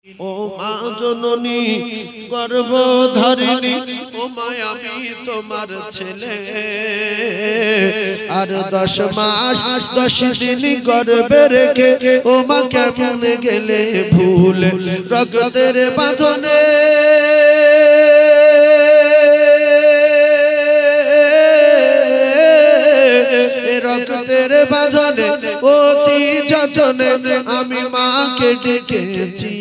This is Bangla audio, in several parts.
ও মা জননী গর্ভধারিণী ও মা আমি তোমার ছেলে আর 10 মাস 10 দিন গর্ভে রেখে ও মা কেমনে গেলে ভুলে রক্তের বাঁধনে রক্তের বাঁধনে অতি যতনে আমি মাকে ডেকেছি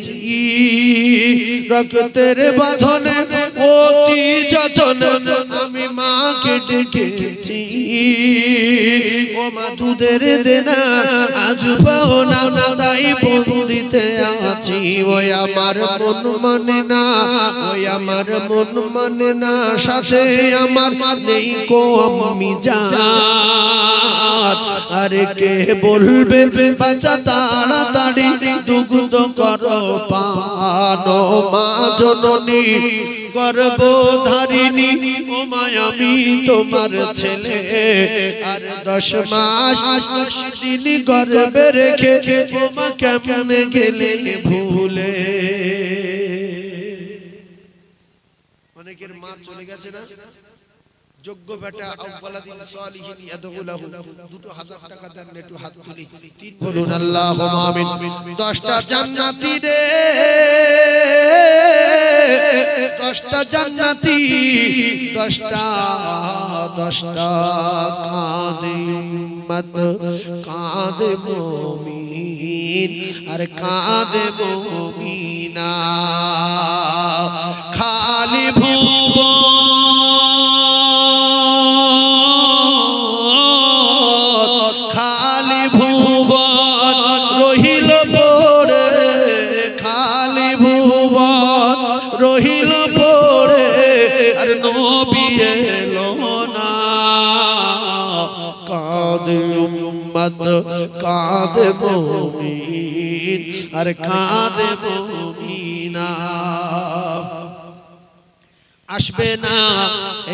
রক্তের বাঁধনে অতি যতনে আমি মাকে ডেকেছি ও মা দুধের দেনা আজ পাও না তাই বন্দিতে আছি ওই আমার মন মানে না ওই আমার মন মানে না সাথে আমার নেই কো আমি জান আরে কে বলবে বাচ্চা তাড়াতাড়ি দুগ্ধ করো পান মা জননী গর্ভধারিণী ও মা আমি তোমার ছেলে আর 10 মাস 10 দিন গর্ভে রেখে ও মা কেমনে গেলে ভুলে অনেকের মা চলে গেছে না যোগ্য বেটা আউয়ালাদিন সালিহিন ইয়াদুলাহু 2000 টাকা দেন একটু হাত তুলি তিন বলুন আল্লাহুম্মা আমিন 10টা জান্নাতি রে 10টা জান্নাতি 10টা কাঁদে উম্মত কাঁদে মুমিন আর কাঁদে মুমিনা খালি ভুবন রহিল পড়ে আর নবী এলো না কাঁদে উম্মত কাঁদে মুমিন আর কাঁদে মুমিনা আসবে না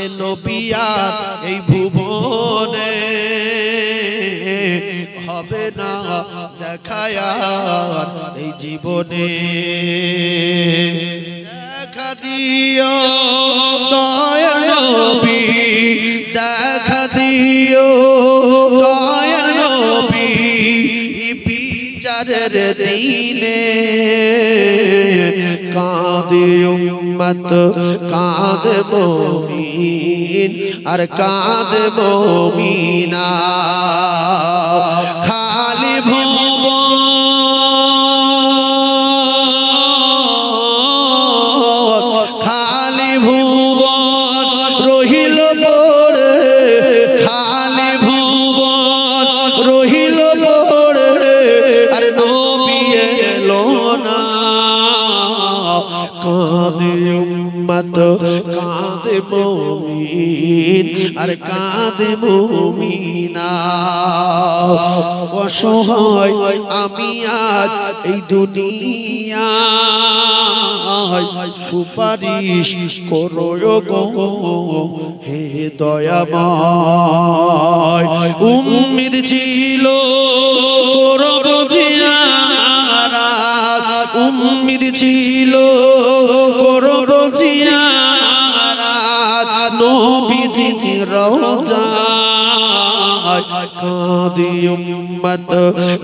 এ নবী আর এই ভুবনে হবে না দেখায়া এই জীবনে দেখা দিও দয়া নবী দেখা দিও দয়া নবী বিচারের দিনে কাঁদে উম্মত কাঁদে মুমিন আর কাঁদে মুমিনা খালি ভুবন খালি ভুবন রহিল পড়ে খালি ভুবন রহিল পড়ে আর নবী এলো না কাঁদে উম্মত কাঁদে মুমিন আর কাঁদে মুমিনা অসহায় আমি আজ এই দুনিয়ায় সুপারিশ করো গো হে দয়াময় উম্মিদ ছিল করব জিয়ারাত উম্মিদ ছিল করব জিয়ারাত নবীজি রওজা কাঁদে উম্মত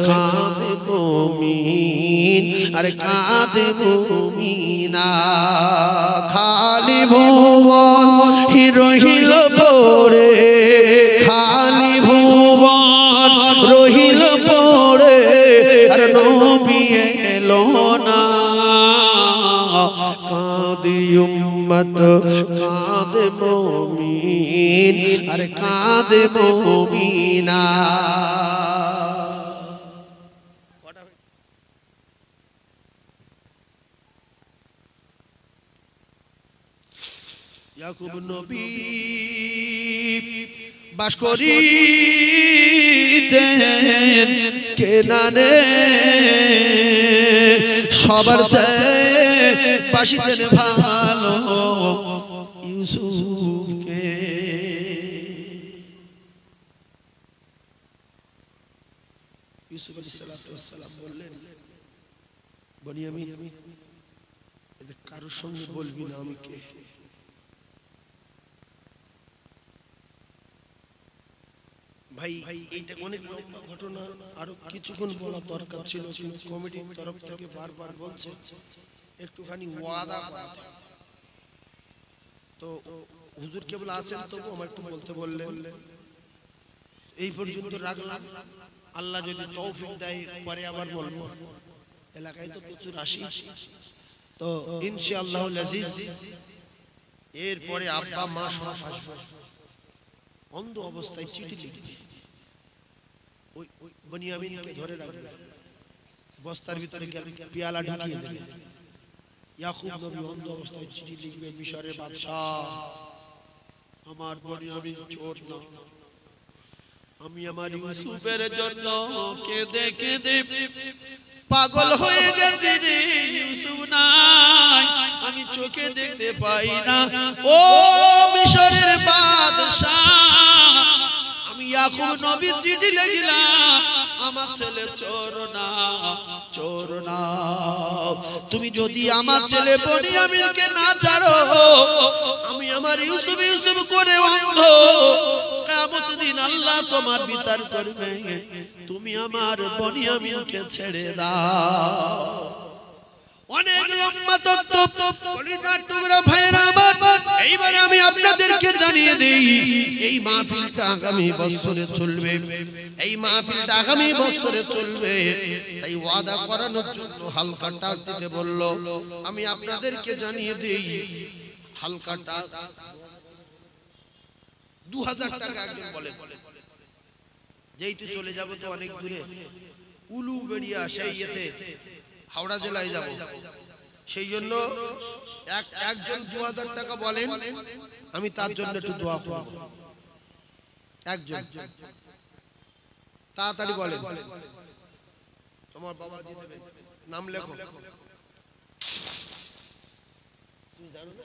কাঁদে মুমিন আর কাঁদে মুমিনা খালি ভুবন রহিল পড়ে খালি ভুবন রহিল পড়ে আর নবী এলো না কাঁদে উম্মত কাঁদে মুমিন আর কাঁদে মুমিনা ইয়াকুব নবী বাস করিতেন কেনানে সবার চেয়ে বাসিতেন ভালো ইউসুফকে ইউসুফ আলাইহিস সালাম বললেন বনিয়ামিন কারোর সঙ্গে বলবি না আমি কে। ভাই এইটা অনেক লম্বা ঘটনা, আরো কিছুক্ষণ বলা দরকার ছিল, কিন্তু কমিটির তরফ থেকে বারবার বলছে একটুখানি ওয়াদা করাতে। তো হুজুর কেবল আছেন, তবু আমার একটু বলতে বললেন। এই পর্যন্ত রাখলাম, আল্লাহ যদি তৌফিক দেয় পরে আবার বলবো। এলাকায় তো প্রচুর আসি, তো ইনশাআল্লাহ আজিজ এরপরে আব্বা মা সব আসবে। অন্ধ অবস্থায় চিঠি লিখবে, ওই বনিয়ামিনকে ধরে রাখবে, বস্তার ভিতরে পেয়ালা ঢুকিয়ে দেবে। ইয়াকুব নবী অন্ধ অবস্থায় চিঠি লিখবে, মিশরের বাদশাহ আমার বনিয়ামিন চোর না, আমি আমার ইউসুফের জন্য কেঁদে কেঁদে পাগল হয়ে গেছি রে, ইউসুফ নাই, আমি চোখে দেখতে পাই না। ও মিশরের বাদশাহ, আমি ইয়াকুব নবী চিঠি লিখলাম, আমার ছেলে চোর না, চোর না। তুমি যদি আমার ছেলে বনিয়ামিনকে না ছাড়ো, আমি আমার ইউসুফ ইউসুফ করে অন্ধ, কিয়ামত দিন আল্লাহ তোমার বিচার করবে। তুমি আমার বনিয়ামিনকে ছেড়ে দাও। অনেক লম্বা তত্ত্ব, কলিজার টুকরা ভাইরা আমার, এইবারে আমি আপনাদেরকে জানিয়ে দেই, এই মাহফিলটা আগামী বছরে চলবে, এই মাহফিলটা আগামী বছরে চলবে। তাই ওয়াদা করানোর জন্য হালকা টাচ দিতে বলল। আমি আপনাদেরকে জানিয়ে দেই, হালকা টাচ 2000 টাকা একজন বলে, যেইটু চলে যাব তো অনেক দূরে, উলুবেড়িয়া সেই ইয়েতে হাওড়া জেলায় যাব, সেই জন্য একজন 2000 টাকা বলেন, আমি তার জন্য একটু দোয়া করব। একজন তাড়াতাড়ি বলেন, আমার বাবা দিয়ে দেবে, নাম লেখো। তুমি জানো না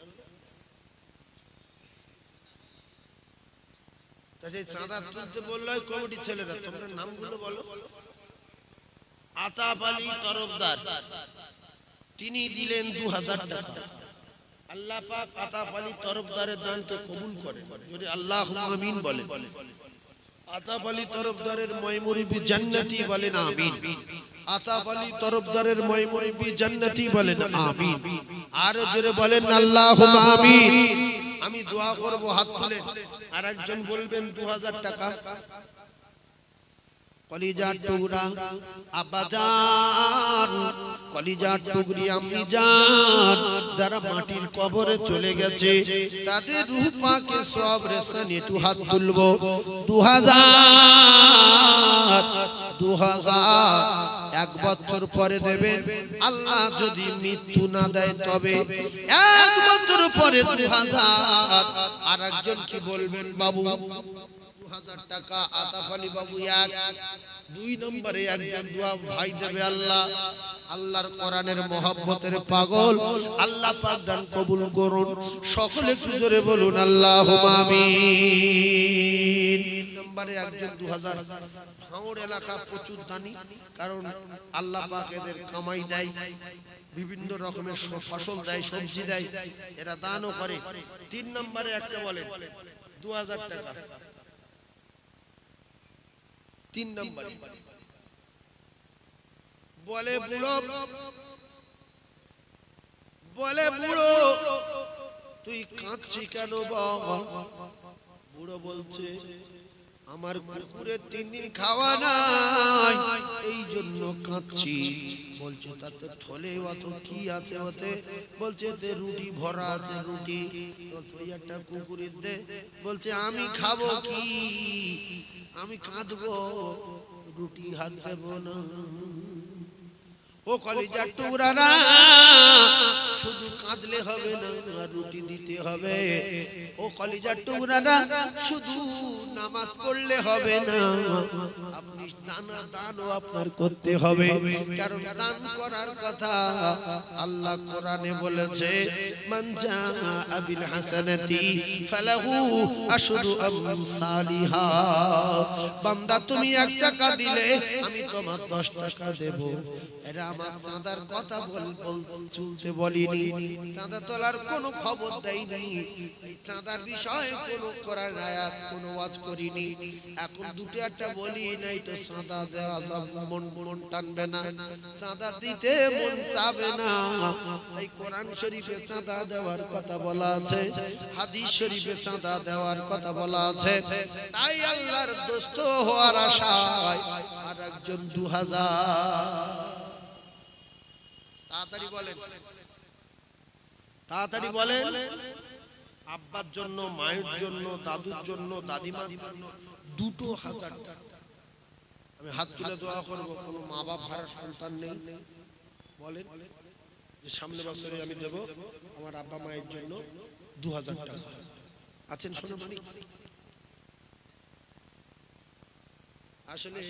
তাই চাঁদা তুলতে বললো কমিটির ছেলেরা, তোমরা নামগুলো বলো। আতাপ আলী তরফদার, তিনি দিলেন 2000 টাকা। আল্লাহ পাক আতাপ আলী তরফদারের দানকে কবুল করেন, যদি আল্লাহুম্মা আমিন বলেন। আতাপ আলী তরফদারের ময়মুরিবি জান্নাতি বলেন আমিন। আতাপ আলী তরফদারের ময়মুরিবি জান্নাতি বলেন আমিন। আর জোরে বলেন আল্লাহুম্মা আমিন। আমি দোয়া করব, হাত তুলে। আর একজন বলবেন 2000 টাকা। কলিজার টুকরা আব্বাজান, কলিজার টুকরি আম্মি জান, যারা মাটির কবরে চলে গেছে, তাদের রূহ পাকে সব রেসান একটু হাত তুলবো। 2000 এক বছর পরে দেবেন, আল্লাহ যদি মৃত্যু না দেয় তবে 1 বছর পরে 2000। আর একজন কি বলবেন বাবু 2000 টাকা আতাপ আলী বাবু। 2 নম্বরে একজন দোয়া ভাই দেবে, আল্লাহ আল্লাহর কোরআনের মহব্বতের পাগল, আল্লাহ পাক দান কবুল করুন। সকলে একটু জোরে বলুন আল্লাহুম্মা আমিন। 3 নম্বরে একজন 2000। হাওড় এলাকা প্রচুর দানি, কারণ আল্লাহ পাক এদের কামাই দেয়, বিভিন্ন রকমের ফসল দেয়, সবজি দেয়, এরা দানও করে। 3 নম্বরে একটা বলে 2000 টাকা। 3 নম্বরে বলে বুড়ো, বলে বুড়ো তুই কাঁদছিস কেন বাবা? বুড়ো বলছে আমার কুকুরে 3 দিন খাওয়া নাই, এই জন্য কাঁদছি। বলছে তাতে থলে অত কি আছে ওতে? বলছে তে রুটি ভরা আছে, রুটি। তুই একটা কুকুরের দে। বলছে আমি খাবো কি, আমি কাঁদবো, রুটি হাত দেব না। ও কলিজার টুকরা না, শুধু কাঁদলে হবে না, রুটি দিতে হবে। ও কলিজার টুকরা না, শুধু নামাজ পড়লে হবে না, আপনি দানও আপনার করতে হবে, কারণ দান করার কথা আল্লাহ কোরআনে বলেছে, মান জাআ বিল হাসানাতি ফালাহু আশরু আমসালিহা। বান্দা তুমি 1 টাকা দিলে আমি তোমার 10 টাকা দেব। এটা আমার চাঁদার কথা চলতে বলিনি, চাঁদা তোলার কোনো খবর দেয়নি, এই চাঁদার বিষয়ে কোনো কোরআন আয়াত কোনো ওয়াজ করিনি। এখন দুটো একটা বলি নাই তো চাঁদা দেওয়া মন টানবে না, চাঁদা দিতে মন চাবে না। তাই কোরআন শরীফে চাঁদা দেওয়ার কথা বলা আছে, হাদিস শরীফে চাঁদা দেওয়ার কথা বলা আছে। তাই আল্লাহর দোস্ত হওয়ার আশায় আর একজন 2000 তাড়াতাড়ি বলেন, তাড়াতাড়ি বলেন, আব্বার জন্য, মায়ের জন্য, দাদুর জন্য, দাদিমার জন্য 2000 টাকা। আমি হাত তুলে দোয়া করব, কোনো মা বাপ হারা সন্তান নেই, বলেন যে সামনে বছরে আমি দেব আমার আব্বা মায়ের জন্য 2000 টাকা। আছেন শোনো, আসলে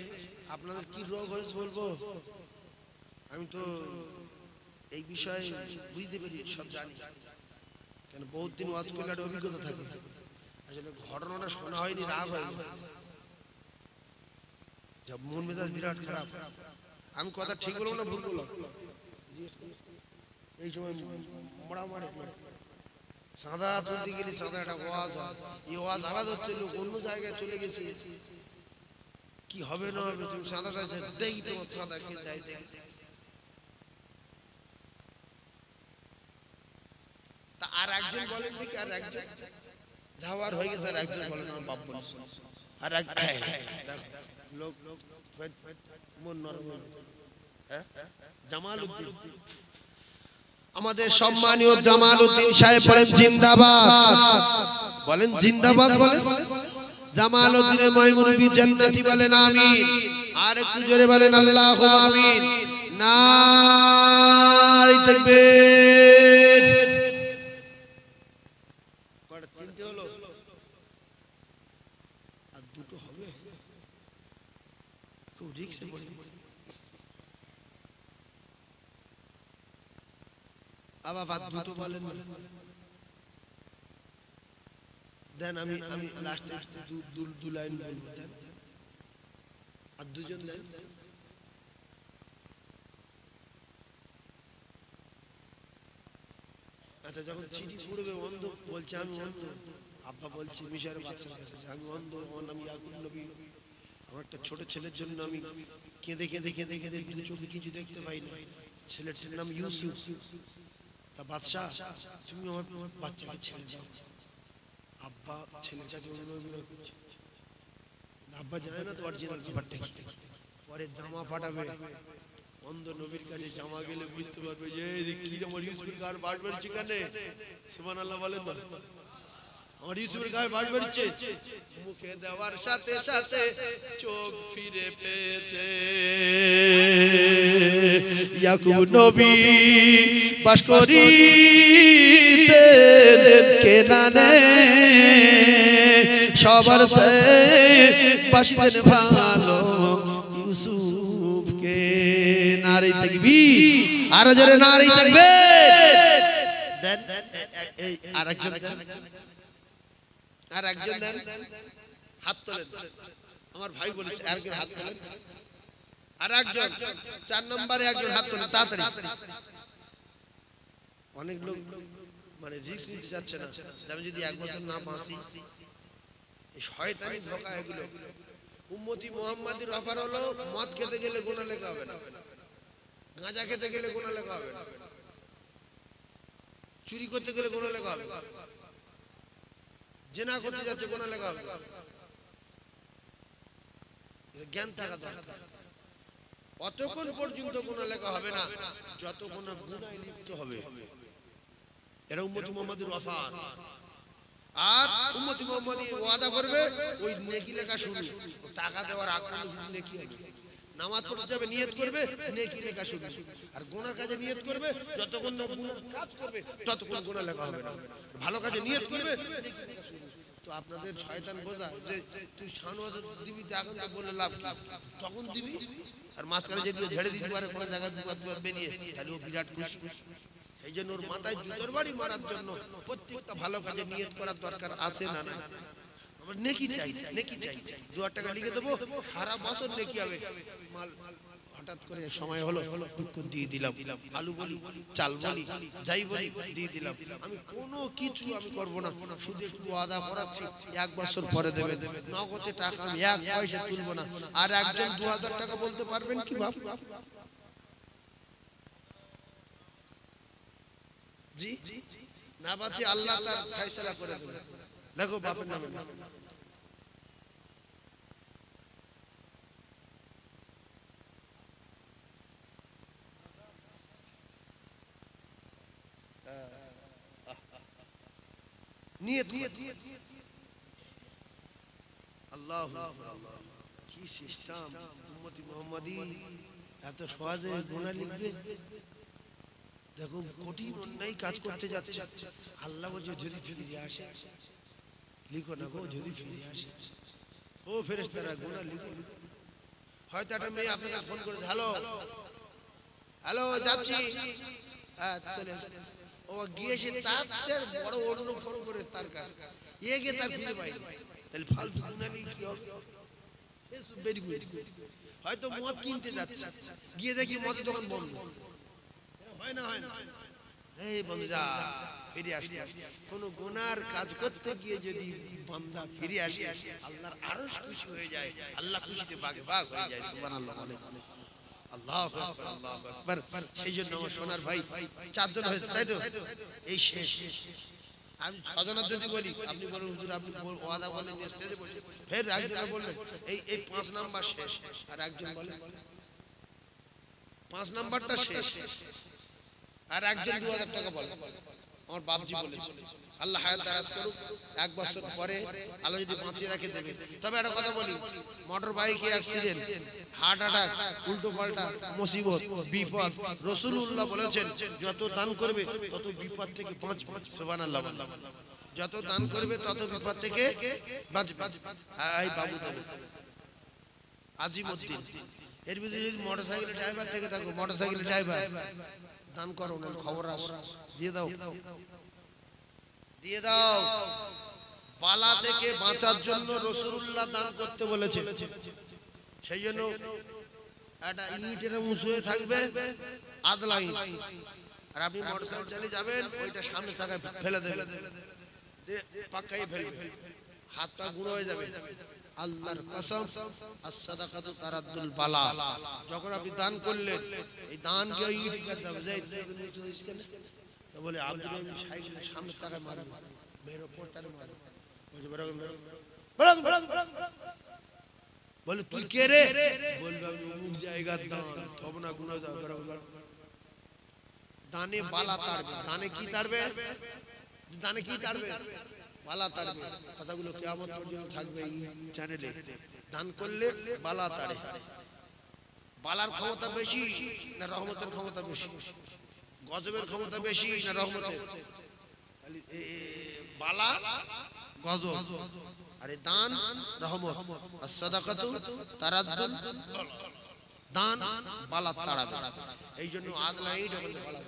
আপনাদের কি রোগ হয়েছে বলবো, আমি তো এই বিষয়ে বুঝতে পারি, সব জানি, কেন বহুত দিন ওয়াজ করলে একটা অভিজ্ঞতা থাকে। আসলে ঘটনাটা শোনা হয়নি, রাগ হয়নি, মন মেজাজ বিরাট খারাপ। আমি কথা ঠিক বলবো না ভুল বললাম? এই সময় মোড়া মারে সাদা তুলতে গেলে সাদা একটা ওয়াজ হয়, এই ওয়াজ আলাদা হচ্ছে, লোক অন্য জায়গায় চলে গেছে, কি হবে না হবে, তুমি সাদা চাইছে দেই তোমার সাদা কে দেয় দেয়। তা আর একজন বলেন দেখি, আর একজন যাওয়ার হয়ে গেছে, আর একজন বলেন আমার বাপ বলে, আর এক লোক মন নরম, জামালউদ্দিন, আমাদের সম্মানীয় জামালউদ্দিন সাহেব বলেন জিন্দাবাদ, বলেন জিন্দাবাদ, বলেন জামালউদ্দিনের ময়মনবী জান্নাতি বলেন আমিন, আর একটু জোরে বলেন আল্লাহু আমিন। নারে তাকবীর। কয়টা তিনটে হলো, আর দুটো হবে, খুব রিস্কে পড়ে। আবার বাদ দুটো বলেন দেন, আমি লাস্টে দু লাইন বলবো, দেন আর দুজন দেন। আচ্ছা, যখন চিঠি পড়বে অন্ধ বলছে আমি অন্ধ, আব্বা বলছে মিশার বাচ্চার কাছে আমি অন্ধ, আমার নাম ইয়াকুব নবী, আমার একটা ছোট ছেলের জন্য আমি কেঁদে কেঁদে কেঁদে কেঁদে দু চোখে কিছু দেখতে পাই না, ছেলেটার নাম ইউসুফ। তা বাদশা তুমি আমার বাচ্চাকে ছেড়ে দাও। আব্বা ছেলের কাছে অনুনয় করছে, আব্বা জানে না তো অরিজিনাল ব্যাপারটা কি। পরে জামা পাঠাবে, অন্ধ নবীর কাছে জামা গেলে বুঝতে পারবে যে কি আমার ইউসুফের গায়ে বাস বেরোচ্ছে, কেন সুবহানাল্লাহ বলেন না, আমার ইউসুফের গায়ে বাস বেরোচ্ছে। মুখে দেওয়ার সাথে সাথে চোখ ফিরে পেয়েছে, ইয়াকুব নবী বাস করিতেন কেনানে, সবার বাসিতেন ভালো ইউসুফকে। নারে তাকবীর, আর জোরে নারে তাকবীর। দেন আরেকজন দেন, আর একজন দেন, হাত তোলেন, আমার ভাই বলেছে আর হাত তোলেন, আর একজন 4 নম্বরে একজন হাত তোলেন তাড়াতাড়ি। অনেক লোক মানে রিস্ক নিতে চাচ্ছে না, আমি যদি 1 বছর না বাঁচি, এই শয়তানি ধোঁকা এগুলো। উম্মতি মুহাম্মাদির অফার হলো মদ খেতে গেলে গুনাহ লেখা হবে না, গাঁজা খেতে গেলে গুনাহ লেখা হবে না, চুরি করতে গেলে গুনাহ লেখা হবে, জিনা করতে যাচ্ছে গুনাহ লেখা হবে। জ্ঞান থাকা দরকার। অতক্ষণ পর্যন্ত গুনাহ লেখা হবে না যতক্ষণ না গুনাহে লিপ্ত হবে। এটা উম্মতি মুহাম্মাদির ওয়াফার। আর উম্মতি মুহাম্মাদি ওয়াদা করবে ওই নেকি লেখা শুরু, টাকা দেওয়ার আগ পর্যন্ত শুধু নেকি হবে। নামাজ পড়তে যাবে নিয়ত করবে নেকি লেখা শুরু, আর গুনার কাজে নিয়ত করবে যতক্ষণ না গুনার কাজ করবে ততক্ষণ গুনাহ লেখা হবে না। ভালো কাজে নিয়ত করবে নেকি লেখা শুরু। তো আপনাদের শয়তান বোঝা যে তুই শানওয়াজ দিবি, এখন তো বলে লাভ কি, তখন দিবি। আর মাঝখানে যদি ঝেড়ে দিতে পারে কোনো জায়গায় বিপদ বেরিয়ে, তাহলে ও বিরাট খুশি। এই জন্য ওর মাথায় জুতোর বাড়ি মারার জন্য প্রত্যেকটা ভালো কাজে নিয়ত করার দরকার আছে না? না, আমরা নেকি চাই, নেকি চাই। 2 টাকা লিখে দেবো, সারা বছর নেকি হবে। মাল হঠাৎ করে সময় হলো, দুঃখ দিয়ে দিলাম, আলু বলি, চাল বলি, যাই বলি দিয়ে দিলাম। আমি কোনো কিছু আমি করবো না, শুধু একটু ওয়াদা করাচ্ছি 1 বছর পরে দেবেন। নগদে টাকা আমি 1 পয়সা তুলবো না। আর একজন 2000 টাকা বলতে পারবেন কি বাপ? জি না, বাঁচি আল্লাহ তার ফয়সালা করে দেবে। দেখো বাপের নামে নিয়ত আল্লাহ কি সিস্টেম। উম্মতি মুহাম্মাদি এত সহজে গুনাহ লিখবে। দেখো কঠিন অন্যায় কাজ করতে যাচ্ছে, আল্লাহ বলছে যদি ফিরে আসে, লিখো না গো, যদি ফিরে আসে। ও ফেরেশতারা গুনাহ লিখো। হয়তো একটা মেয়ে আপনাকে ফোন করেছে, হ্যালো হ্যালো যাচ্ছি, হ্যাঁ চলে। ও গিয়েছে তার চেয়ে বড় অন্য ফোন করে তার কাছে, গিয়ে তার ফিরে পাইনি। তাহলে ফালতু গুনাহ লিখে কি হবে? Very good. হয়তো মদ কিনতে যাচ্ছে, গিয়ে দেখি মদের দোকান বন্ধ। হয় না, হয় না? এই বন্ধু যা ফিরে আসি। কোন গুনার কাজ করতে গিয়ে যদি বান্দা ফিরে আসে, আল্লাহর আরশ খুশি হয়ে যায়, আল্লাহ খুশিতে বাগে বাগ হয়ে যায়। সুবহানাল্লাহ, আল্লাহু আকবার, আল্লাহু আকবার। সেই জন্য আমার সোনার ভাই 4 জন হয়েছে, তাই তো? এই শেষ। আমি 6 জনের যদি বলি, আপনি বলেন হুজুর আপনি ওয়াদা বলেন স্টেজে বসে, ফের একজন বললেন এই 5 নাম্বার শেষ, আর একজন বলেন 5 নাম্বারটা শেষ, আর একজন 2000 টাকা বলে। আমার বাপজি বলেছে আল্লাহ হায়াত দারাজ করুক, 1 বছর পরে আল্লাহ যদি বাঁচিয়ে রাখে দেবে। তবে একটা কথা বলি, মোটর বাইকে অ্যাক্সিডেন্ট, হার্ট অ্যাটাক, উল্টো পাল্টা মুসিবত, বিপদ, রাসূলুল্লাহ বলেছেন যত দান করবে তত বিপদ থেকে বাঁচবে। সুবহানাল্লাহ। যত দান করবে তত বিপদ থেকে বাঁচবে। এই বাবু দেবে আজিমউদ্দিন, এর ভিতরে যদি মোটরসাইকেলের ড্রাইভার থেকে থাকো, মোটরসাইকেলের ড্রাইভার দান করো, না খবর আস দিয়ে দাও, দিয়ে দাও। বালা থেকে বাঁচার জন্য রাসূলুল্লাহ দান করতে বলেছে। সেই জন্য একটা ইউনিটের মুছ হয়ে থাকবে আদলাই, আর আপনি মোটরসাইকেল চালিয়ে যাবেন, ওইটা সামনে চাকায় ফেলে দেবেন, পাক্কাই ফেলবে, হাত পা গুঁড়ো হয়ে যাবে। আল্লাহর কসম, as-সাদাকাতু তারাদ্দুল বালা। যখন আপনি দান করলেন, এই দান কে ইট করতে হবে, যাই তো বলে আব্দুল রহিম সাইকেলের সামনে চাকায় মারবে, মেরো পোস্টারে মারবে, বলে তুই কে রে? বলবে আমি অমুক জায়গার দান, তবে না গুনাহ যাবে। দানে বালা তাড়বে। দানে কি তাড়বে? দানে কি তাড়বে? বালা তাড়বে। কথাগুলো কিয়ামত পর্যন্ত থাকবে এই চ্যানেলে। দান করলে বালা তাড়ে। বালার ক্ষমতা বেশি না রহমতের ক্ষমতা বেশি? গজবের ক্ষমতা বেশি না রহমতের? বালা গজব, আরে দান রহমত। as-সাদাকাতু তারাদ্দুল, দান বালা তাড়াবে। এই জন্য আদলাই ডবল বালা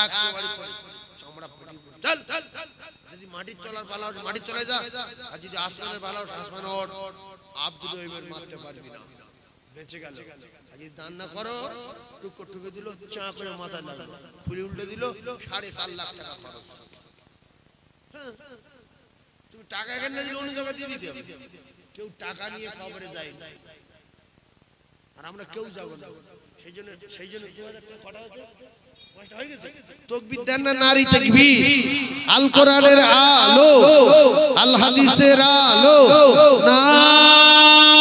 একেবারে চামড়া ফাটি চল। যদি মাটির তলার বালা মাটির তলায় যা, আর যদি আসমানের বালা আসমানে ওঠ, আব্দুল রহিমের মারতে পারবি না, বেঁচে গেল। আর যদি দান না করো, টুকরো টুকে দিল, চা করে মাথা লাগলো, পুরি উল্টে দিল, 4.5 লাখ টাকা খরচ। তুমি টাকা এখানে দিলে অন্য জায়গায় দিয়ে দিতে হবে। কেউ টাকা নিয়ে কবরে যায় না, আর আমরা কেউ যাব না। সেই জন্য 2000 টাকা কটা হয়েছে? হয়ে গেছে। তাকবীর দেন না, নারী তাকবীর। আল কোরআনের আলো, আল হাদিসের আলো, নারী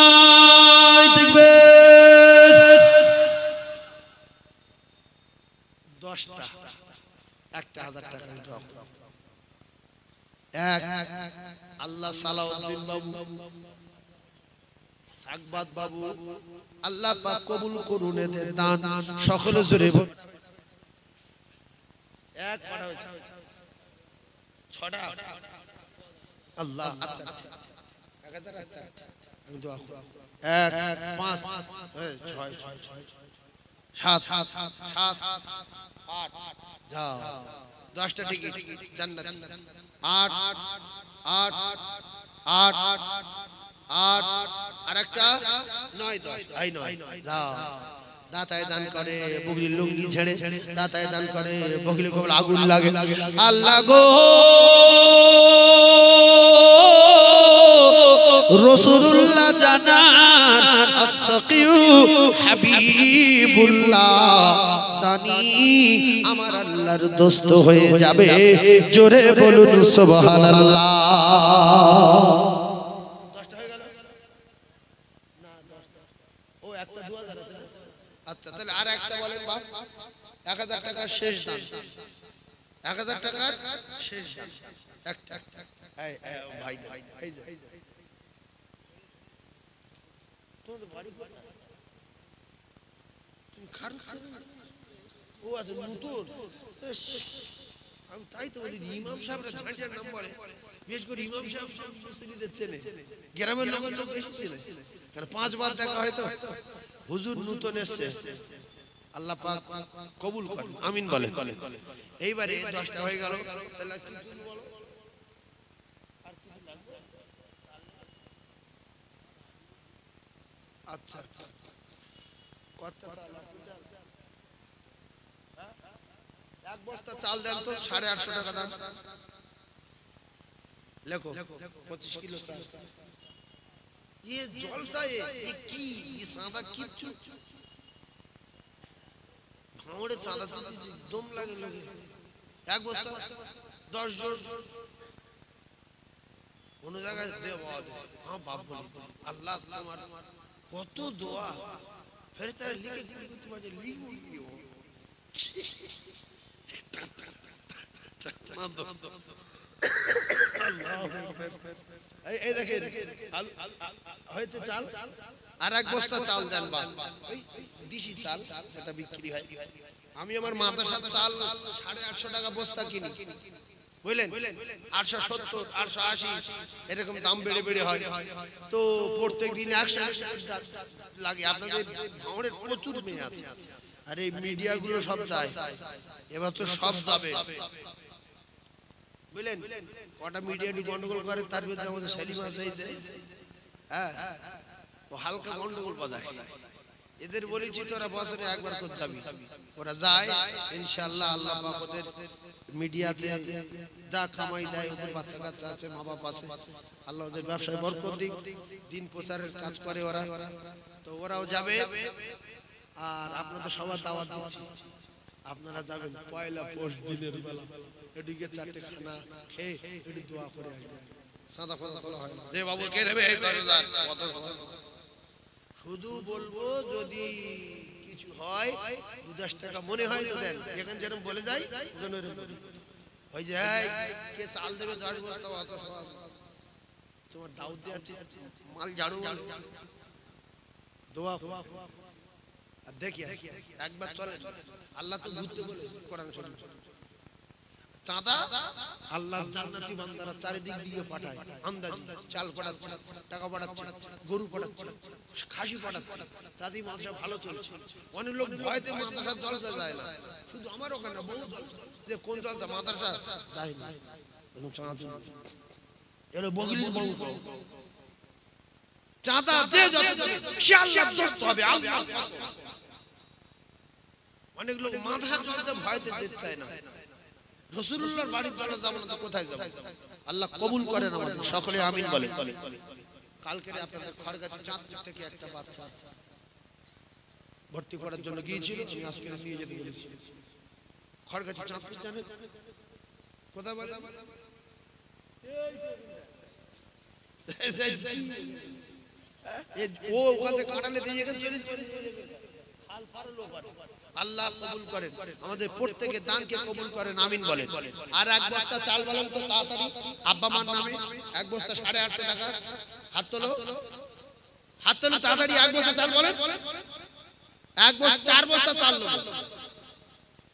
তাকবীর। 10টা একটা 1000 টাকা দাও। এক আল্লাহ সালাউদ্দিন বাবু, সাকবাত বাবু, আল্লাহ পাক কবুল করুন এদের দান। সকলে জোরে বল। এক কটা হয়েছে? 6টা। আল্লাহ আচ্ছা 1000 আচ্ছা আমি দোয়া করব 1 5 6 6 7 7 8 যাও 10টা টিকিট জান্নাত 8 8 8 8 আরেকটা 9 10 আই 9 যাও দাতায় দান করে বগলির লুঙ্গি ছেড়ে দাতায় দান করে বগলির কবল আগুন লাগে আল্লাহ গো রাসূলুল্লাহ জানান আসকিউ হাবিবুল্লাহ দানি আমার আল্লাহর দোস্ত হয়ে যাবে জোরে বলুন সুবহানাল্লাহ 10টা হয়ে গেল না 10টা ও একটা 2000 আছে আচ্ছা তাহলে আর একটা বলেন বাপ 1000 টাকা শেষ দাম 1000 টাকার শেষ দাম একটা এই ভাই এই যে তোমাদের বাড়ি তুমি খারাপ ও আছে নতুন আমি তাই তো বলি ইমাম সাহেবরা ঝাঁটিয়ার নাম বলে বিশেষ করে ইমাম সাহেব সব মুসলিমদের চেনে গ্রামের লোকের লোক বেশি চেনে কারণ 5 বার দেখা হয়তো হুজুর নতুন এসেছে আল্লাহ পাক কবুল করুন আমিন বলেন এইবারে 10টা হয়ে গেল তাহলে কি তুমি বলো আর কিছু লাগবে আচ্ছা কত চাল এক বস্তা চাল দেন তো 850 টাকা দাম লেখো 25 কিলো চাল ये जलसा है ये की ये सादा किच्छु भावड़े सादा दम লাগে লাগে এক বস্তা 10 জন কোন জায়গায় দেব হ্যাঁ বাপ বলি আল্লাহ তোমার কত দোয়া ফের তারা লিখে করতে পারে লিখবো এই দেখেন হয়েছে চাল আর এক বস্তা চাল দেন বা দিশি চাল সেটা বিক্রি হয় আমি আমার মাদ্রাসার চাল 850 টাকা বস্তা কিনি বুঝলেন 870 880 এরকম দাম বেড়ে বেড়ে হয় তো প্রত্যেক দিন 100 লাগে আপনাদের ভাঙড়ের প্রচুর মেয়ে আছে আর এই মিডিয়াগুলো সব যায় এবার তো সব যাবে বুঝলেন কটা মিডিয়া গন্ডগোল করে তার ভিতরে আমাদের সেলিম আছে হ্যাঁ ও হালকা গন্ডগোল বাজায় এদের বলেছি তোরা বছরে একবার করতে যাবি ওরা যায় ইনশাআল্লাহ আল্লাহ পাক ওদের মিডিয়াতে যা কামাই দেয় ওদের বাচ্চা কাচ্চা আছে মা বাপ আছে আল্লাহ ওদের ব্যবসায় বরকত দিক দিন প্রচারের কাজ করে ওরা তো ওরাও যাবে আর আপনাদের সবার দাওয়াত দিচ্ছি আপনারা যাবেন পয়লা পৌষ দিনের বেলা এদিকে 4টে খানা খেয়ে এটি দোয়া করে আসবেন সাদা ফাদা তোলা হয় না যে বাবু কে দেবে এই 10,000 কত শুধু বলবো যদি কিছু হয় 2-10 টাকা মনে হয় তো দেন যেখানে যেরকম বলে যাই ওখানে ওই যে কে চাল দেবে 10 বস্তা অত তোমার দাউদ দেয়া মাল ঝাড়ু দোয়া আর দেখি একবার চলে আল্লাহ তো ঘুরতে বলেছে কোরআন শরীফ চাঁদা আল্লাহর জান্নাতি বান্দারা চারিদিক দিয়ে পাঠায় আন্দাজি চাল পাঠাচ্ছে টাকা পাঠাচ্ছে গরু পাঠাচ্ছে খাসি পাঠাচ্ছে তাদের মাদ্রাসা ভালো চলছে অনেক লোক ভয়তে মাদ্রাসার জলসা যায় না শুধু আমার ওখানে বহু যে কোন জলসা মাদ্রাসা যায় না এর বগলির বহু চাঁদা যে যত দেবে সে আল্লাহর দোস্ত হবে আল্লাহর কসম অনেক লোক মাদ্রাসার জলসা ভয়তে যেতে চায় না রাসূলুল্লাহর বাড়ির জলসা যাব না তো কোথায় যাব আল্লাহ কবুল করেন আমাদের সকলে আমিন বলেন কালকে আপনাদের খড়গাছি চাঁদপুর থেকে একটা বাচ্চা ভর্তি করার জন্য গিয়েছিল আমি আজকে নিয়ে যেতে বলেছি খড়গাছি চাঁদপুর জানেন কোথায় বলে ও ওখানে কাটালে দিয়ে গেছে খাল পার লোক আল্লাহ কবুল করেন আমাদের প্রত্যেকের দানকে কবুল করেন আমিন বলেন আর এক বস্তা চাল বলেন তো তাড়াতাড়ি আব্বা মার নামে এক বস্তা 850 টাকা হাত তোলো তাড়াতাড়ি এক বস্তা চাল বলেন এক বস্তা 4 বস্তা চাল লো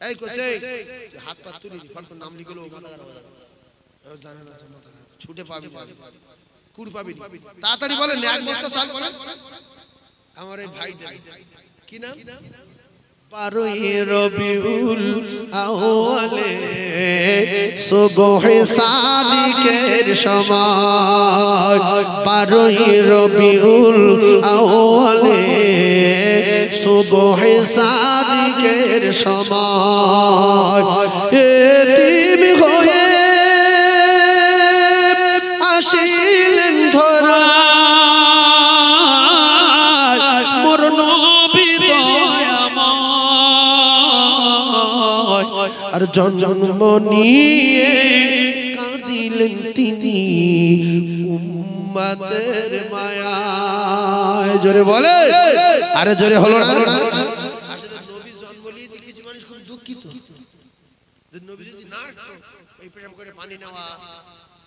এই কোচে হাত পা তুলি ফলক নাম লিখলো জানে না ছুটে পাবি কুড় পাবি তাড়াতাড়ি বলেন এক বস্তা চাল বলেন আমার এই ভাই দেবে কি নাম 12 রবিউল আউয়ালে সুবহে সাদিকের সময় 12 রবিউল আউয়ালে সুবহে সাদিকের সময় এতিম হয়ে আসিলেন ধরা মোর নবী আর জন্ম নিয়ে কাঁদিলেন তিনি উম্মতের মায়ায় জোরে বলে আরে জোরে হলো না আসলে নবী জন্ম নিয়েছে কিছু মানুষ খুব দুঃখিত যে নবী যদি না আসতো এই প্রেম করে পানি নেওয়া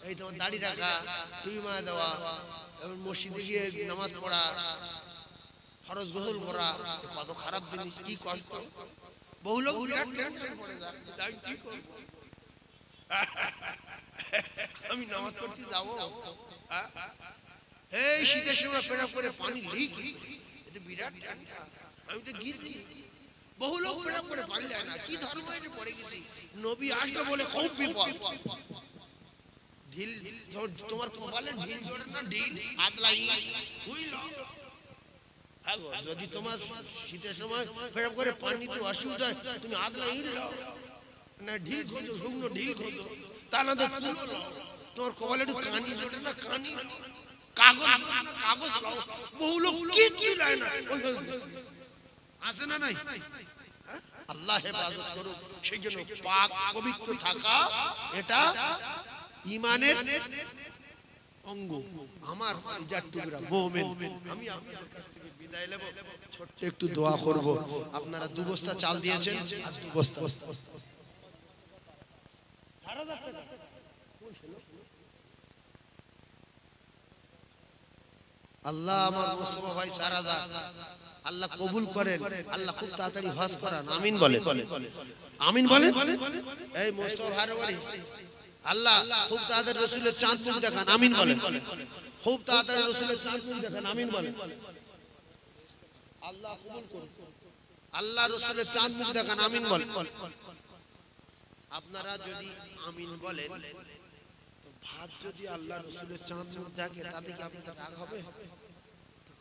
এই তোমার দাড়ি রাখা তুই মা দেওয়া এবং মসজিদে গিয়ে নামাজ পড়া ফরজ গোসল করা কত খারাপ জিনিস কি কষ্ট বহু লোক বিরাট টেনশন পড়ে যায় আমি কি করব আমি নামাজ পড়তে যাব এই শীতের সময় পেড়া করে পানি লিক এটা বিরাট টেনশন আমি তো গিয়েছি বহু লোক পেড়া করে পানি যায় না কি ধর্ম এটা পড়ে গেছি নবী আসলো বলে খুব বিপদ ঢিল তোমার কপালে ঢিল জোড়ে না ঢিল আদলাই বুঝল যদি তোমার শীতের সময় ফেরব করে পানিতে অসুবিধা তুমি আদলা ইট লাও না ঢিল খোঁজো শুকনো ঢিল খোঁজো তা না তো তোমার কপালে একটু কানি জোটে না কানি কাগজ কাগজ লাও বহু লোক কি লায় না আছে না নাই আল্লাহ হেফাজত করুক সেই জন্য পাক পবিত্র থাকা এটা ঈমানের অঙ্গ আমার ইজার টুকরা মুমিন আমি আপনাদের কাছ থেকে বিদায় নেব ছোট্ট একটু দোয়া করব আপনারা 2 বস্তা চাল দিয়েছেন আর 2 বস্তা আল্লাহ আমার মুস্তাফা ভাই 4000 আল্লাহ কবুল করেন আল্লাহ খুব তাড়াতাড়ি হজ করান আমিন বলেন আমিন বলেন এই মুস্তাফা ভাইয়ের বাড়ি আল্লাহ খুব তাড়াতাড়ি রাসূলের চাঁদ মুখ দেখান আমিন বলেন খুব তাড়াতাড়ি রাসূলের চাঁদ মুখ দেখান আমিন বলেন আল্লাহ কবুল করুন আল্লাহ রাসূলের চাঁদ মুখ দেখান আমিন বলেন আপনারা যদি আমিন বলেন তো ভাত যদি আল্লাহ রাসূলের চাঁদ মুখ দেখে তাতে কি আপনাদের রাগ হবে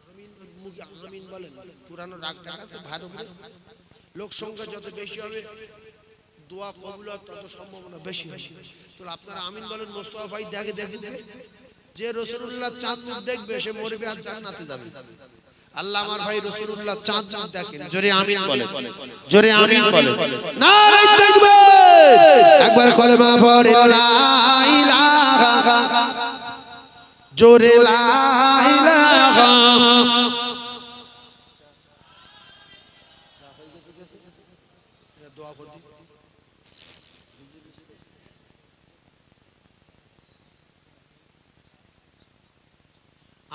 আমিন মুখে আমিন বলেন পুরানো রাগ টাগ আছে ভালো লোক সংখ্যা যত বেশি হবে দোয়া কবুল তত সম্ভাবনা বেশি হবে তো আপনারা আমিন বলেন মুস্তাফা ভাই দেখে যে রাসূলুল্লাহ চাঁদ মুখ দেখবে সে মরবে আর জান্নাতে যাবে আল্লাহ আমার ভাই রাসূলুল্লাহ চাঁদ মুখ দেখেন জোরে আমিন বলেন জোরে আমিন বলেন নারে তাকবীর একবার কলেমা পড়ে লা ইলাহা জোরে লা ইলাহা দোয়া করতে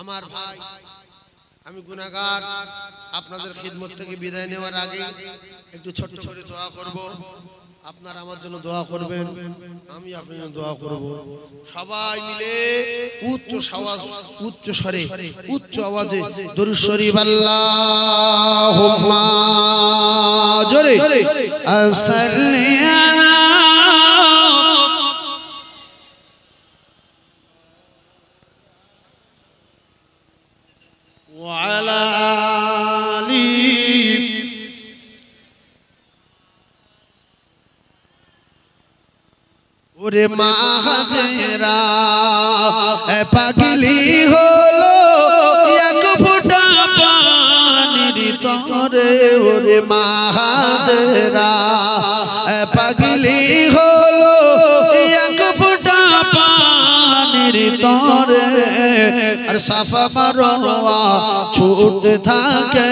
আমার ভাই আমি গুনাহগার আপনাদের খিদমত থেকে বিদায় নেওয়ার আগে একটু ছোট ছোট দোয়া করব আপনারা আমার জন্য দোয়া করবেন আমি আপনার জন্য দোয়া করব সবাই মিলে উচ্চ স্বরে উচ্চ আওয়াজে দরুদ শরীফ আল্লাহুম্মা জোরে সাল্লি وعلى آله ওরে মাহাজেরা পাগলি হলো এক ফোঁটা পানির তরে ওরে মাহাজেরা পাগলি হলো এক ফোঁটা পানির তরে আর সাফা মারওয়া ছুটতে থাকে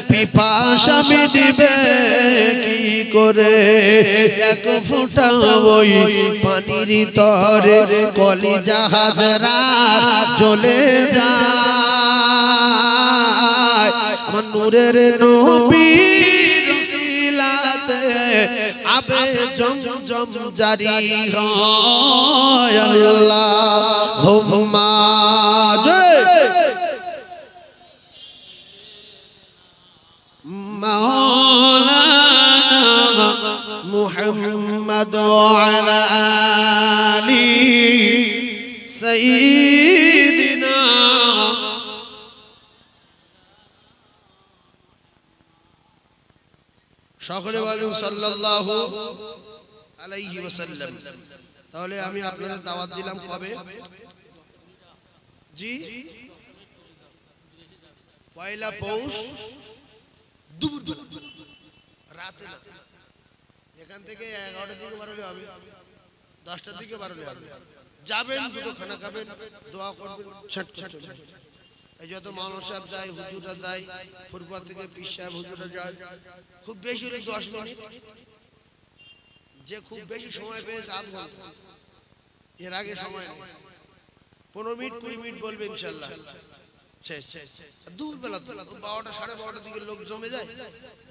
পিপাসা মিটবে কি করে এক ফোঁটা ওই পানির তরে কলিজা হাজরা চলে যায় আমার নূরের নবীর সিলাত তে আবে জমজম জারি হয় আল্লাহুম্মা মাওলানা মুহাম্মদ ওয়া আলা আলি সাইয়্যিদিনা সকলে বলুন সাল্লাল্লাহু আলাইহি ওয়াসাল্লাম। তাহলে আমি আপনাদের দাওয়াত দিলাম কবে? জি, পয়লা পৌষ দুপুর রাতে না, এখান থেকে 11টার দিকে বারোলে হবে, 10টার দিকে বারোলে হবে। যাবেন, দুটো খানা খাবেন, দোয়া করবেন, ছট ছট। এই যত মাওলানা সাহেব যায়, হুজুররা যায়, ফুরফুরা থেকে পীর সাহেব হুজুররা যায়, খুব বেশি হলে 10 মিনিট, যে খুব বেশি সময় পেয়েছে আধ ঘন্টা, এর আগে সময় নেই। 15 মিনিট 20 মিনিট বলবে ইনশাআল্লাহ, শেষ। দুপুরবেলা 12টা 12:30 দিকে লোক জমে যায়,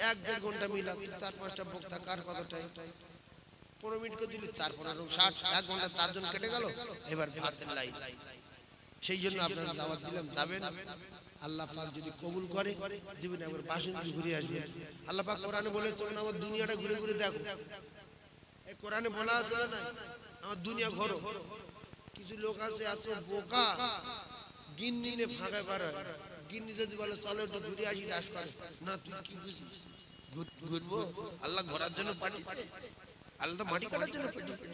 1-1.5 ঘন্টা মিলাদ, 4-5টা বক্তা, কার কত টাইম, 15 মিনিট করে দিলে 4-15 60, 1 ঘন্টা 4 জন কেটে গেল। এবার ভাতের লাইন। সেই জন্য আপনারা দাওয়াত দিলাম, যাবেন। আল্লাহ পাক যদি কবুল করে জীবনে একবার বাসন্তী ঘুরে আসবেন। আল্লাহ পাক কোরআনে বলে, তোমরা আমার দুনিয়াটা ঘুরে ঘুরে দেখো। এই কোরআনে বলা আছে না, আমার দুনিয়া ঘোরো। কিছু লোক আছে এত বোকা, গিন্নি নে ফাঁকা পার হয়। গিন্নি যদি বলে চলো একটু ঘুরে আসি, রাস করে না, তুই কি বুঝি ঘুরবো? আল্লাহ ঘোরার জন্য পাঠিয়েছে, আল্লাহ মাটি কাটার জন্য পাঠিয়েছে।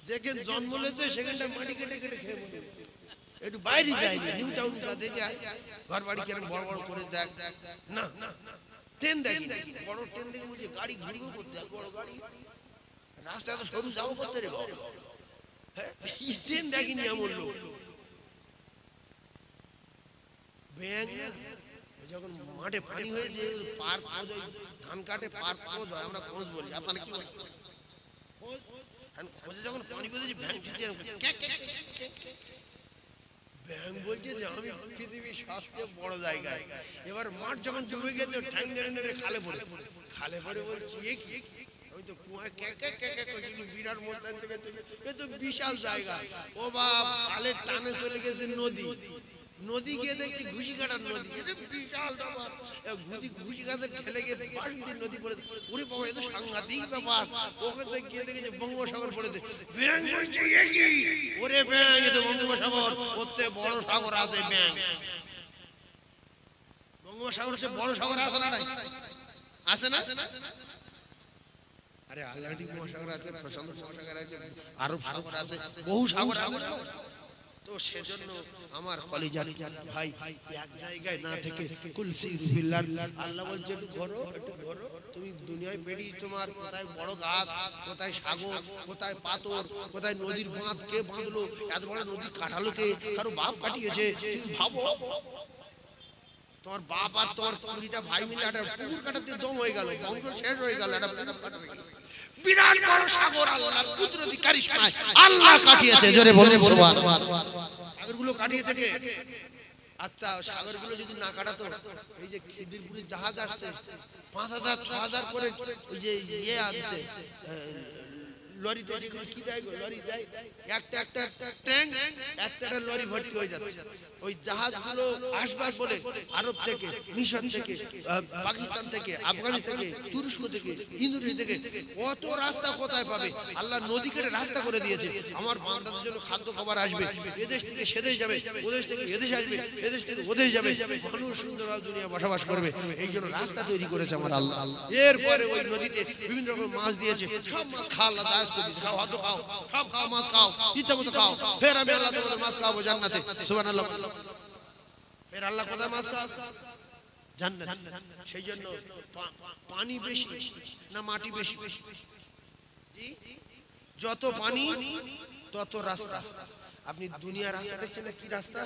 যেখানে জন্ম নিয়েছে সেখানটা মাটি কেটে কেটে খেয়ে মরে, একটু বাইরে যায়নি, নিউ টাউনটা দেখে ঘর বাড়ি কেন বড় বড় করে দেখ না, ট্রেন দেখি, বড় ট্রেন দেখে বলছে গাড়ি ঘুরিও করতে, বড় গাড়ি, রাস্তা এত সরু যাবো করতে রে বাবা, ট্রেন দেখিনি এমন লোক। ব্যাঙ যখন মাঠে পানি হয়েছে, পার খোঁজ, ধান কাটে পার খোঁজ হয়, আমরা খোঁজ বলি, আপনারা কি বলি? খোঁজে যখন পানি পেয়েছে, ব্যাঙ ব্যাঙ বলছে যে আমি পৃথিবীর সবচেয়ে বড় জায়গায়। এবার মাঠ যখন জমে গেছে, ঠ্যাং নেড়ে নেড়ে খালে পড়ে বলছি এ কি, ওই তো কুয়ায় বিরাট মস্তান থেকে এ তো বিশাল জায়গা। ও বাপ, খালের টানে চলে গেছে নদী গিয়ে দেখছি ঘুষি কাটার নদী, বিশাল ব্যাপার। ঘুষি কাটার ঠেলে গিয়ে বাসন্তী নদী পড়ে, ওরে বাবা এ তো সাংঘাতিক ব্যাপার। ওখানে গিয়ে দেখেছে বঙ্গোপসাগর পড়েছে। ব্যাঙ বলছে এ কি, ওরে ব্যাঙ এ তো বঙ্গোপসাগর, ওর চেয়ে বড় সাগর আছে ব্যাঙ। বঙ্গোপসাগরের চেয়ে বড় সাগর আছে না? আছে না? আরে আটলান্টিক মহাসাগর আছে, প্রশান্ত মহাসাগর আছে, আরব সাগর আছে, বহু সাগর আছে। তো সেজন্য আমার কলিজার ভাই, এক জায়গায় না থেকে কুলসি বিল্লাহ, আল্লাহ বলছে একটু ঘোরো, একটু ঘোরো। তুমি দুনিয়ায় বেরিয়ে তোমার কোথায় বড় গাছ, কোথায় সাগর, কোথায় পাথর, কোথায় নদীর বাঁধ, কে বাঁধলো, এত বড় নদী কাটালো কে, কারো বাপ কাটিয়েছে। তুমি ভাবো, তোমার বাপ আর তোমার 20টা ভাই মিলে একটা পুকুর কাটাতে দম হয়ে গেল, বংশ শেষ হয়ে গেল, একটা পুকুর কাটাতে বিরাট বড় সাগর আল্লাহর কুদরতি কারিশমায় আল্লাহ কাটিয়েছে। জোরে বলুন সুবহানাল্লাহ। সাগরগুলো কাটিয়েছে কে? আচ্ছা, সাগরগুলো যদি না কাটাতো, এই যে খিদিরপুরে জাহাজ আসছে 5000 6000 করে, ওই যে ইয়ে আসছে লরিতে, যেগুলো কি দেয়, লরি দেয়, একটা ট্যাঙ্ক, একটা লরি ভর্তি হয়ে যাচ্ছে। ওই জাহাজগুলো আসবার বলে আরব থেকে, মিশর থেকে, পাকিস্তান থেকে, আফগানিস্তান থেকে, তুরস্ক থেকে, ইন্দোনেশিয়া থেকে, কত রাস্তা কোথায় পাবে? আল্লাহ নদী কেটে রাস্তা করে দিয়েছে। আমার বান্দাদের জন্য খাদ্য খাবার আসবে, এদেশ থেকে সেদেশ যাবে, ওদেশ থেকে এদেশ আসবে, এদেশ থেকে ওদেশ যাবে, মানুষ সুন্দরভাবে দুনিয়া বসবাস করবে। এই জন্য রাস্তা তৈরি করেছে আমার আল্লাহ। এরপরে ওই নদীতে বিভিন্ন রকম মাছ দিয়েছে, সব মাছ খাওয়া আল্লাহ দাস করে দিয়েছে। খাও, হাত খাও, সব খাও, মাছ খাও, ইচ্ছা মতো খাও। ফের আমি আল্লাহ তোমাদের মাছ খাওয়াবো জান্নাতে। সুবহানাল্লাহ। ফের আল্লাহ কোথায় মাছ খাওয়া? জান্নাত। সেই জন্য পানি বেশি না মাটি বেশি? যত পানি তত রাস্তা। আপনি দুনিয়ার রাস্তা দেখছেন না, কি রাস্তা?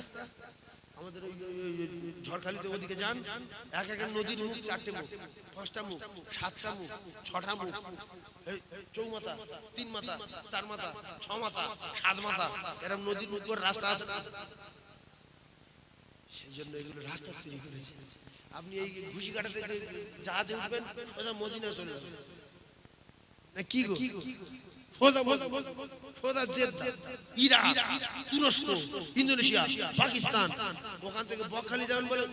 আমাদের ওই ঝড়খালিতে ওদিকে যান, এক একটা নদীর মুখ 4টে মুখ, 5টা মুখ, 7টা মুখ, 6টা মুখ, চৌমাথা, 3 মাথা, 4 মাথা, 6 মাথা, 7 মাথা, এরকম নদীর মুখ রাস্তা আছে। সেই জন্য এগুলো রাস্তা তৈরি করেছে। আপনি এই ঘুষি কাটা থেকে জাহাজে উঠবেন সোজা মদিনা চলে যাবেন না কি গো সোজা সোজা জেদ্দা ইরাক তুরস্ক ইন্দোনেশিয়া পাকিস্তান ওখান থেকে বকখালি যাবেন বলে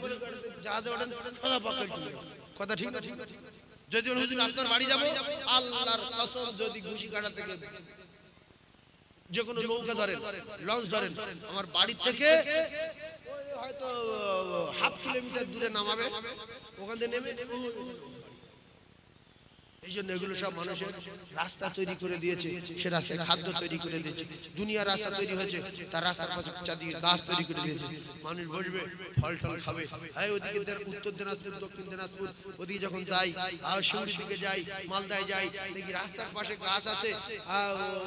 জাহাজে ওঠেন সোজা বকখালি চলে যাবেন কথা ঠিক না যদি হুজুর আপনার বাড়ি যাব আল্লাহর কসম যদি ঘুষি কাটা থেকে যে কোনো নৌকা ধরেন লঞ্চ ধরেন আমার বাড়ি থেকে হয়তো হাফ কিলোমিটার দূরে নামাবে ওখান থেকে নেমে এই জন্য এগুলো সব মানুষের রাস্তা তৈরি করে দিয়েছে সে রাস্তায় খাদ্য তৈরি করে দিয়েছে দুনিয়ার রাস্তা তৈরি হয়েছে তার রাস্তার পাশে চারদিকে গাছ তৈরি করে দিয়েছে মানুষ বসবে ফল টল খাবে হ্যাঁ ওদিকে উত্তর দিনাজপুর দক্ষিণ দিনাজপুর ওদিকে যখন যাই আর শিউড়ির দিকে যাই মালদায় যাই দেখি রাস্তার পাশে গাছ আছে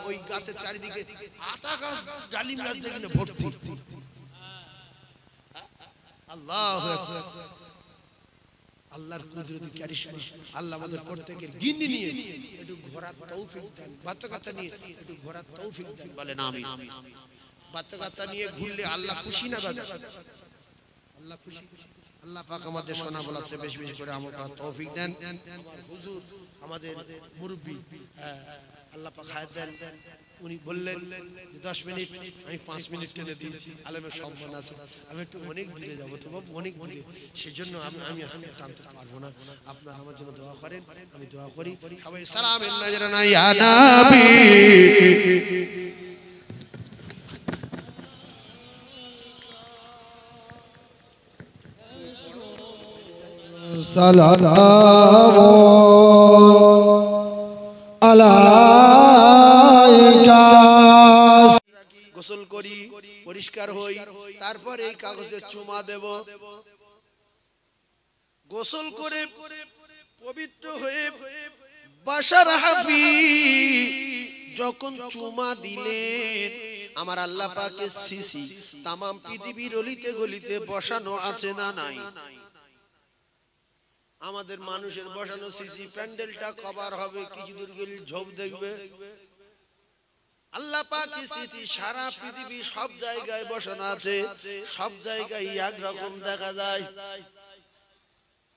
ওই গাছের চারিদিকে আতা গাছ ডালিম গাছ দেখি না ভর্তি আল্লাহু আকবার আল্লাহর কুদরতি কারিশমা আল্লাহ আমাদের প্রত্যেকের গিন্নি নিয়ে একটু ঘোরার তৌফিক দেন বাচ্চা কাচ্চা নিয়ে একটু ঘোরার তৌফিক দেন বলেন আমিন বাচ্চা কাচ্চা নিয়ে ঘুরলে আল্লাহ খুশি না বাবা আল্লাহ খুশি আল্লাহ পাক আমাদের শোনা বলাচ্ছে বেশি বেশি করে আমাকে তৌফিক দেন হুজুর আমাদের মুরব্বি আল্লাহ পাক হায়াত দেন উনি বললেন যে 10 মিনিট আমি 5 মিনিট টেনে দিয়েছি আলেমের সম্মান আছে আমি একটু অনেক দূরে যাব তো বাবা অনেক দূরে সেজন্য আমি আসলে জানতে পারবো না আপনারা আমার জন্য দোয়া করেন আমি দোয়া করি সবাই সালামের নজরানা ইয়া নবী সালামু আলাইকা গোসল করি পরিষ্কার হই তারপর এই কাগজে চুমা দেব গোসল করে পবিত্র হয়ে বাশার হাফি যখন চুমা দিলেন আমার আল্লাহ পাকের সিসি তাম পৃথিবীর অলিতে গলিতে বসানো আছে না নাই আমাদের মানুষের বসানো সিসি প্যান্ডেলটা কভার হবে কিছু দূর গেলে ঝোপ দেখবে আল্লাহ পাকের সিসি সারা পৃথিবী সব জায়গায় বসানো আছে সব জায়গায় এক রকম দেখা যায়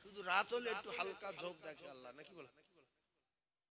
শুধু রাত হলে একটু হালকা ঝোপ দেখে আল্লাহ নাকি বলে